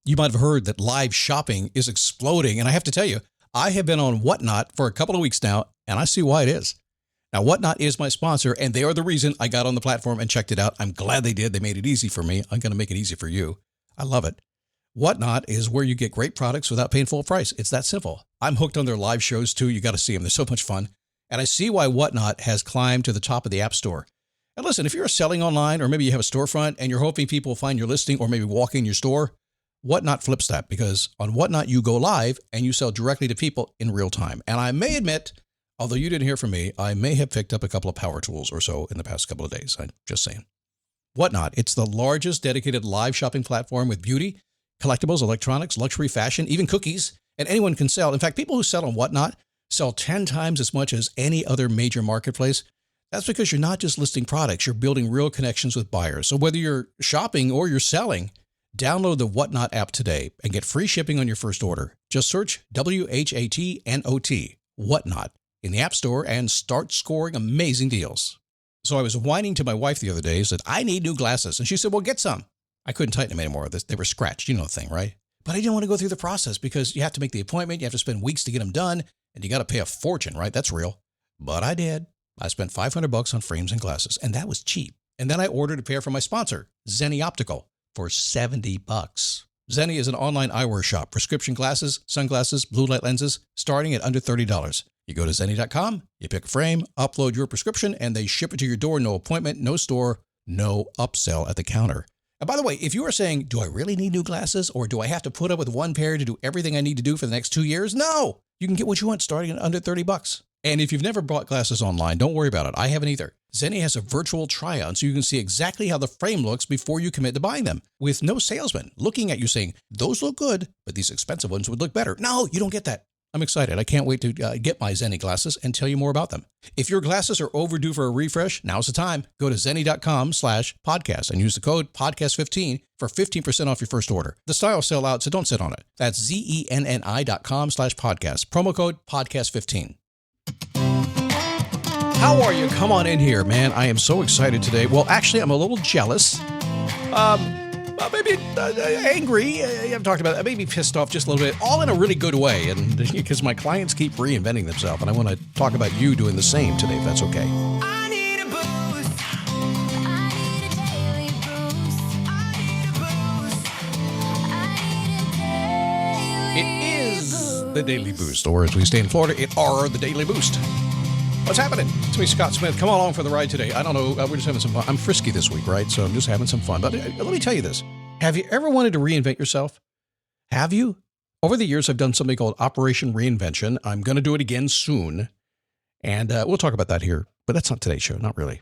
You might have heard that live shopping is exploding. And I have to tell you, I have been on Whatnot for a couple of weeks now, and I see why it is. Now, Whatnot is my sponsor, and they are the reason I got on the platform and checked it out. I'm glad they did. They made it easy for me. I'm going to make it easy for you. I love it. Whatnot is where you get great products without paying full price. It's that simple. I'm hooked on their live shows, too. You got to see them. They're so much fun. And I see why Whatnot has climbed to the top of the App Store. And listen, if you're selling online, or maybe you have a storefront and you're hoping people will find your listing or maybe walk in your store, Whatnot flips that, because on Whatnot, you go live and you sell directly to people in real time. And I may admit, although you didn't hear from me, I may have picked up a couple of power tools or so in the past couple of days. I'm just saying. Whatnot, it's the largest dedicated live shopping platform with beauty, collectibles, electronics, luxury, fashion, even cookies, and anyone can sell. In fact, people who sell on Whatnot sell 10 times as much as any other major marketplace. That's because you're not just listing products, you're building real connections with buyers. So whether you're shopping or you're selling, download the Whatnot app today and get free shipping on your first order. Just search WHATNOT, Whatnot, in the App Store and start scoring amazing deals. So I was whining to my wife the other day, said, I need new glasses. And she said, well, get some. I couldn't tighten them anymore. They were scratched. You know the thing, right? But I didn't want to go through the process because you have to make the appointment. You have to spend weeks to get them done. And you got to pay a fortune, right? That's real. But I did. I spent $500 on frames and glasses, and that was cheap. And then I ordered a pair from my sponsor, Zenni Optical, for $70. Zenni is an online eyewear shop, prescription glasses, sunglasses, blue light lenses, starting at under $30. You go to Zenni.com, you pick a frame, upload your prescription, and they ship it to your door. No appointment, no store, no upsell at the counter. And by the way, if you are saying, do I really need new glasses, or do I have to put up with one pair to do everything I need to do for the next 2 years? No, you can get what you want starting at under $30. And if you've never bought glasses online, don't worry about it. I haven't either. Zenni has a virtual try-on so you can see exactly how the frame looks before you commit to buying them, with no salesman looking at you saying, those look good, but these expensive ones would look better. No, you don't get that. I'm excited. I can't wait to get my Zenni glasses and tell you more about them. If your glasses are overdue for a refresh, now's the time. Go to Zenni.com/podcast and use the code podcast15 for 15% off your first order. The styles sell out, so don't sit on it. That's ZENNI.com/podcast. Promo code podcast15. How are you? Come on in here, man. I am so excited today. Well, actually, I'm a little jealous. Maybe angry. I've talked about it. Maybe pissed off just a little bit, all in a really good way. And because my clients keep reinventing themselves, and I want to talk about you doing the same today, if that's okay. I need a boost. I need a daily boost. I need a boost. I need a daily It is the Daily Boost, or as we stay in Florida, it are the Daily Boost. What's happening? It's me, Scott Smith. Come along for the ride today. I don't know. We're just having some fun. I'm frisky this week, right? So I'm just having some fun. But let me tell you this. Have you ever wanted to reinvent yourself? Have you? Over the years, I've done something called Operation Reinvention. I'm going to do it again soon. And we'll talk about that here. But that's not today's show. Not really.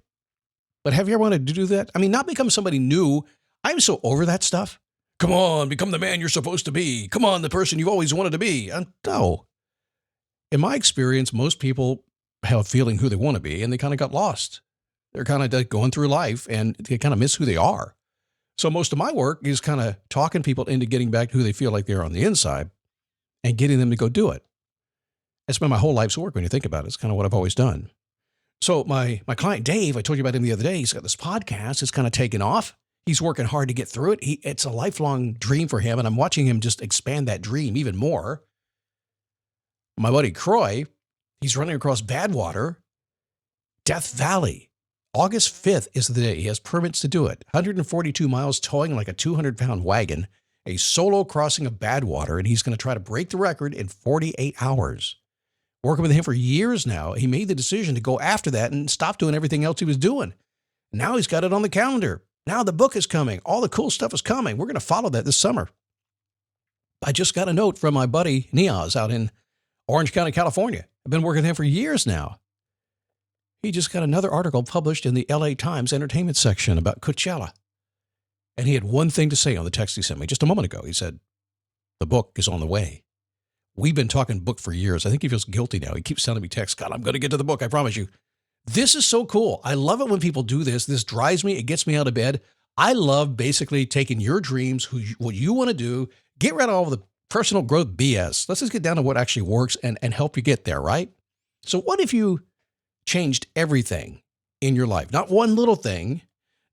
But have you ever wanted to do that? I mean, not become somebody new. I'm so over that stuff. Come on, become the man you're supposed to be. Come on, the person you've always wanted to be. No. In my experience, most people have a feeling who they want to be, and they kind of got lost. They're kind of going through life, and they kind of miss who they are. So most of my work is kind of talking people into getting back to who they feel like they are on the inside and getting them to go do it. That's been my whole life's work when you think about it. It's kind of what I've always done. So my client, Dave, I told you about him the other day. He's got this podcast. It's kind of taken off. He's working hard to get through it. It's a lifelong dream for him, and I'm watching him just expand that dream even more. My buddy Kroy, he's running across Badwater, Death Valley. August 5th is the day. He has permits to do it. 142 miles towing like a 200-pound wagon, a solo crossing of Badwater, and he's going to try to break the record in 48 hours. Working with him for years now, he made the decision to go after that and stop doing everything else he was doing. Now he's got it on the calendar. Now the book is coming. All the cool stuff is coming. We're going to follow that this summer. I just got a note from my buddy Niaz out in Orange County, California. I've been working with him for years now. He just got another article published in the LA Times entertainment section about Coachella. And he had one thing to say on the text he sent me just a moment ago. He said, the book is on the way. We've been talking book for years. I think he feels guilty now. He keeps sending me texts. God, I'm going to get to the book. I promise you. This is so cool. I love it when people do this. This drives me. It gets me out of bed. I love basically taking your dreams, what you want to do, get rid of all the personal growth BS. Let's just get down to what actually works and help you get there, right? So what if you changed everything in your life? Not one little thing,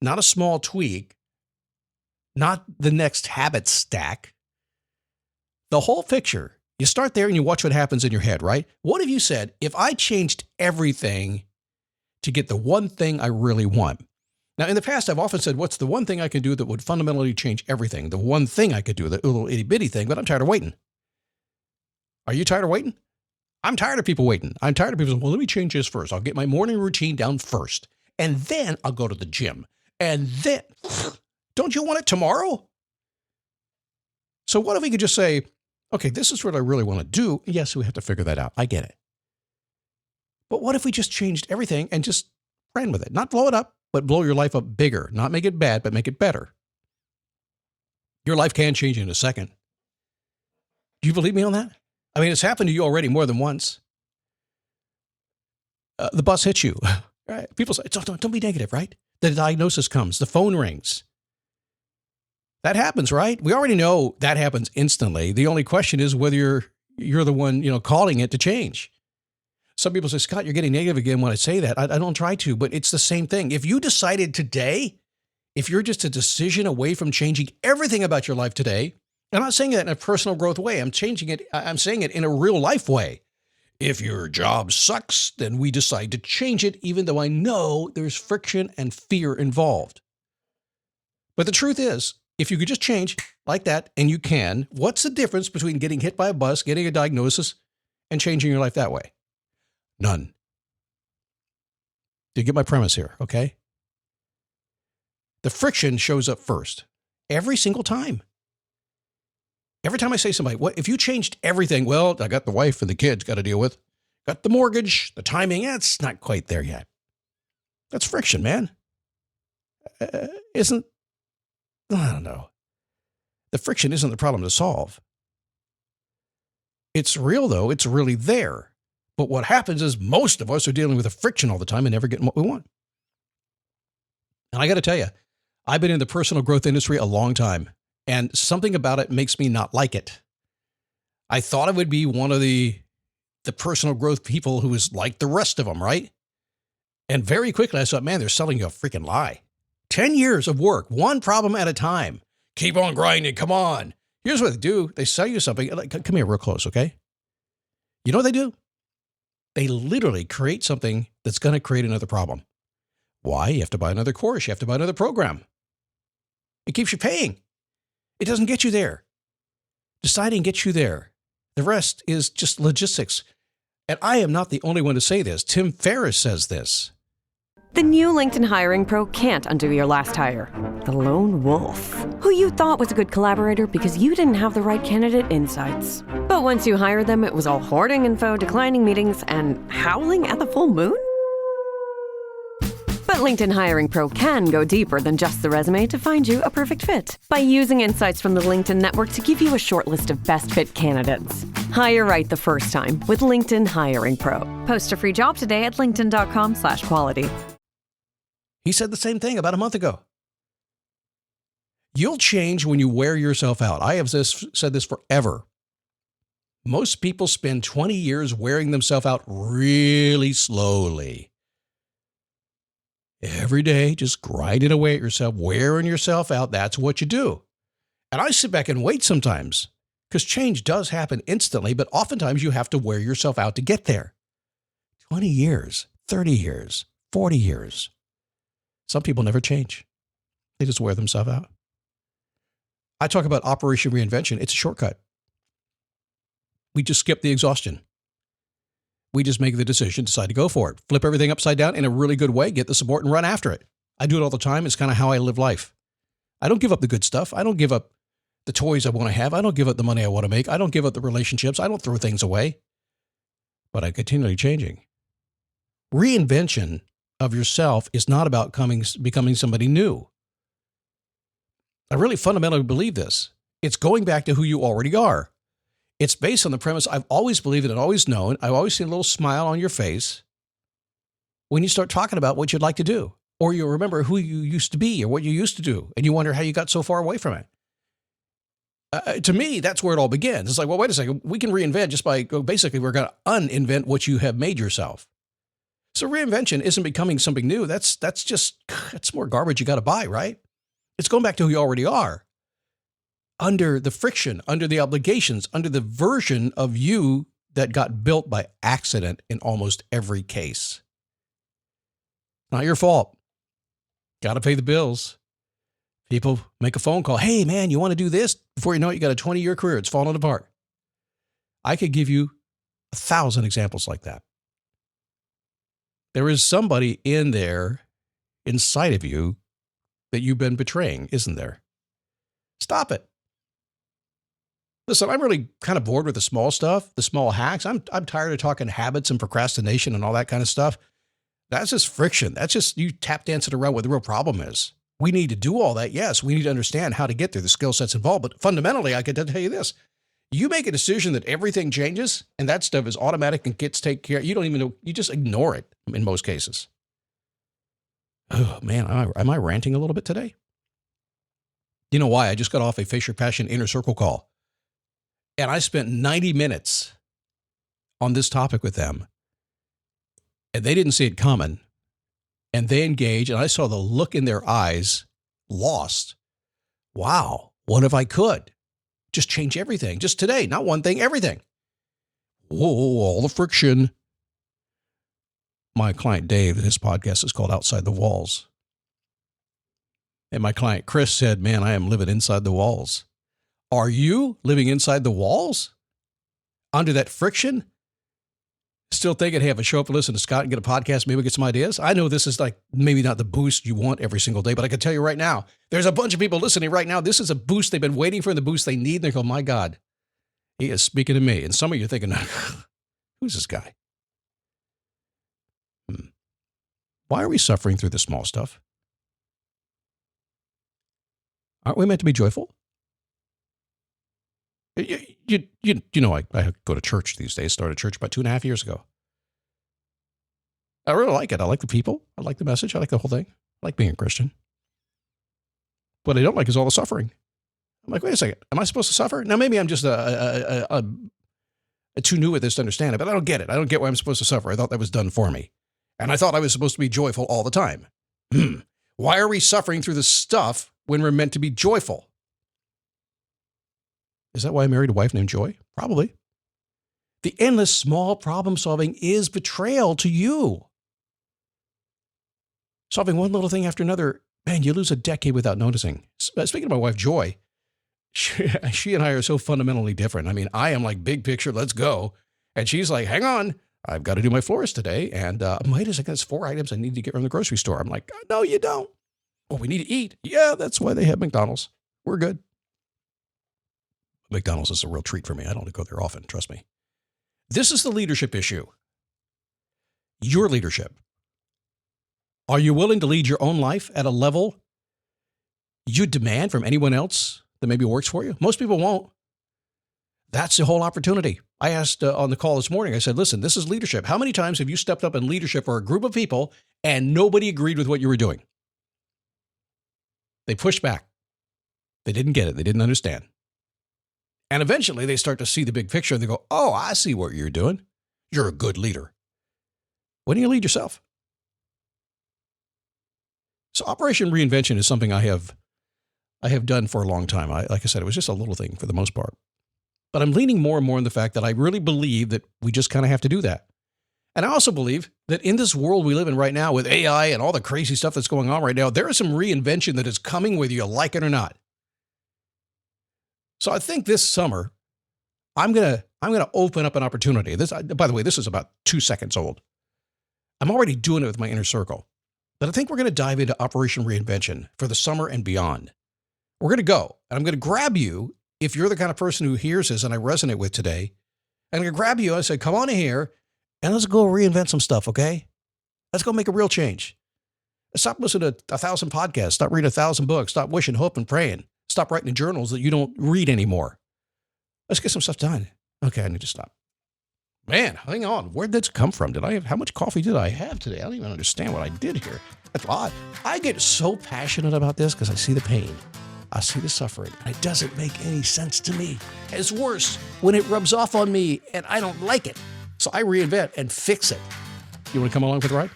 not a small tweak, not the next habit stack, The whole picture, you start there and you watch what happens in your head, right? What if you said, if I changed everything to get the one thing I really want? Now, in the past, I've often said, what's the one thing I can do that would fundamentally change everything? The one thing I could do, the little itty bitty thing, but I'm tired of waiting. Are you tired of waiting? I'm tired of people waiting. I'm tired of people saying, well, let me change this first. I'll get my morning routine down first, and then I'll go to the gym. And then, don't you want it tomorrow? So what if we could just say, okay, this is what I really want to do. Yes, we have to figure that out. I get it. But what if we just changed everything and just ran with it? Not blow it up, but blow your life up bigger. Not make it bad, but make it better. Your life can change in a second. Do you believe me on that? I mean, it's happened to you already more than once. The bus hits you. Right? People say, don't be negative, right? The diagnosis comes. The phone rings. That happens, right? We already know that happens instantly. The only question is whether you're the one, calling it to change. Some people say, Scott, you're getting negative again when I say that. I don't try to, but it's the same thing. If you decided today, if you're just a decision away from changing everything about your life today, I'm not saying that in a personal growth way. I'm saying it in a real life way. If your job sucks, then we decide to change it, even though I know there's friction and fear involved. But the truth is, if you could just change like that, and you can, what's the difference between getting hit by a bus, getting a diagnosis, and changing your life that way? None. Do you get my premise here, okay? The friction shows up first, every single time. Every time I say to somebody, what if you changed everything? Well, I got the wife and the kids got to deal with. Got the mortgage, the timing. It's not quite there yet. That's friction, man. I don't know. The friction isn't the problem to solve. It's real, though. It's really there. But what happens is most of us are dealing with the friction all the time and never getting what we want. And I got to tell you, I've been in the personal growth industry a long time. And something about it makes me not like it. I thought I would be one of the personal growth people who was like the rest of them, right? And very quickly I thought, man, they're selling you a freaking lie. 10 years of work, one problem at a time. Keep on grinding, come on. Here's what they do. They sell you something. Come here real close, okay? You know what they do? They literally create something that's going to create another problem. Why? You have to buy another course. You have to buy another program. It keeps you paying. It doesn't get you there. Deciding gets you there. The rest is just logistics. And I am not the only one to say this. Tim Ferriss says this. The new LinkedIn Hiring Pro can't undo your last hire. The lone wolf, who you thought was a good collaborator because you didn't have the right candidate insights. But once you hired them, it was all hoarding info, declining meetings, and howling at the full moon? But LinkedIn Hiring Pro can go deeper than just the resume to find you a perfect fit by using insights from the LinkedIn network to give you a short list of best fit candidates. Hire right the first time with LinkedIn Hiring Pro. Post a free job today at linkedin.com/quality. He said the same thing about a month ago. You'll change when you wear yourself out. I have said this forever. Most people spend 20 years wearing themselves out really slowly. Every day, just grinding away at yourself, wearing yourself out. That's what you do. And I sit back and wait sometimes because change does happen instantly, but oftentimes you have to wear yourself out to get there. 20 years, 30 years, 40 years. Some people never change. They just wear themselves out. I talk about Operation Reinvention. It's a shortcut. We just skip the exhaustion. We just make the decision, decide to go for it. Flip everything upside down in a really good way, get the support and run after it. I do it all the time. It's kind of how I live life. I don't give up the good stuff. I don't give up the toys I want to have. I don't give up the money I want to make. I don't give up the relationships. I don't throw things away. But I'm continually changing. Reinvention of yourself is not about becoming somebody new. I really fundamentally believe this. It's going back to who you already are. It's based on the premise I've always believed and always known. I've always seen a little smile on your face when you start talking about what you'd like to do, or you remember who you used to be or what you used to do, and you wonder how you got so far away from it. To me, that's where it all begins. It's like, well, wait a second. We can reinvent just by, basically, we're going to uninvent what you have made yourself. So reinvention isn't becoming something new. That's more garbage you got to buy, right? It's going back to who you already are. under the friction, under the obligations, under the version of you that got built by accident in almost every case. Not your fault. Got to pay the bills. People make a phone call. Hey, man, you want to do this? Before you know it, you got a 20-year career. It's falling apart. I could give you 1,000 examples like that. There is somebody in there, inside of you, that you've been betraying, isn't there? Stop it. Listen, I'm really kind of bored with the small stuff, the small hacks. I'm tired of talking habits and procrastination and all that kind of stuff. That's just friction. That's just you tap dancing around what the real problem is. We need to do all that. Yes, we need to understand how to get there, the skill sets involved. But fundamentally, I can tell you this. You make a decision that everything changes and that stuff is automatic and gets taken care of. You don't even know. You just ignore it in most cases. Oh, man, am I ranting a little bit today? You know why? I just got off a Face Your Passion Inner Circle call. And I spent 90 minutes on this topic with them. And they didn't see it coming. And they engaged, and I saw the look in their eyes, lost. Wow, what if I could? Just change everything. Just today, not one thing, everything. Whoa, all the friction. My client Dave, his podcast is called Outside the Walls. And my client Chris said, man, I am living inside the walls. Are you living inside the walls? Under that friction? Still thinking, hey, if I show up and listen to Scott and get a podcast, maybe get some ideas? I know this is like maybe not the boost you want every single day, but I can tell you right now, there's a bunch of people listening right now. This is a boost they've been waiting for, the boost they need. And they go, my God, he is speaking to me. And some of you are thinking, who's this guy? Why are we suffering through the small stuff? Aren't we meant to be joyful? You know, I go to church these days, started church about 2.5 years ago. I really like it. I like the people. I like the message. I like the whole thing. I like being a Christian. What I don't like is all the suffering. I'm like, wait a second. Am I supposed to suffer? Now, maybe I'm just too new at this to understand it, but I don't get it. I don't get why I'm supposed to suffer. I thought that was done for me. And I thought I was supposed to be joyful all the time. Why are we suffering through the stuff when we're meant to be joyful? Is that why I married a wife named Joy? Probably. The endless small problem solving is betrayal to you. Solving one little thing after another, man, you lose a decade without noticing. Speaking of my wife, Joy, she and I are so fundamentally different. I mean, I am like big picture, let's go. And she's like, hang on, I've got to do my florist today. And wait a second, it's 4 items I need to get from the grocery store. I'm like, no, you don't. Well, we need to eat. Yeah, that's why they have McDonald's. We're good. McDonald's is a real treat for me. I don't go there often, trust me. This is the leadership issue. Your leadership. Are you willing to lead your own life at a level you demand from anyone else that maybe works for you? Most people won't. That's the whole opportunity. I asked on the call this morning, I said, listen, this is leadership. How many times have you stepped up in leadership for a group of people and nobody agreed with what you were doing? They pushed back. They didn't get it. They didn't understand. And eventually they start to see the big picture and they go, oh, I see what you're doing. You're a good leader. When do you lead yourself? So Operation Reinvention is something I have done for a long time. Like I said, it was just a little thing for the most part. But I'm leaning more and more on the fact that I really believe that we just kind of have to do that. And I also believe that in this world we live in right now with AI and all the crazy stuff that's going on right now, there is some reinvention that is coming whether you like it or not. So I think this summer, I'm gonna open up an opportunity. This, by the way, this is about 2 seconds old. I'm already doing it with my inner circle. But I think we're going to dive into Operation Reinvention for the summer and beyond. We're going to go, and I'm going to grab you if you're the kind of person who hears this and I resonate with today. I'm going to grab you and say, come on in here, and let's go reinvent some stuff, okay? Let's go make a real change. Stop listening to 1,000 podcasts. Stop reading 1,000 books. Stop wishing, hoping, praying. Stop writing in journals that you don't read anymore. Let's get some stuff done. Okay, I need to stop. Man, hang on. Where'd this come from? How much coffee did I have today? I don't even understand what I did here. That's odd. I get so passionate about this because I see the pain. I see the suffering. And it doesn't make any sense to me. It's worse when it rubs off on me and I don't like it. So I reinvent and fix it. You want to come along for the ride?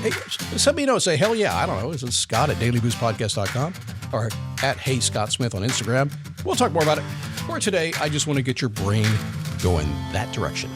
Hey, send me a note. Say, hell yeah. I don't know. Is it Scott at dailyboostpodcast.com or at Hey Scott Smith on Instagram? We'll talk more about it. For today, I just want to get your brain going that direction.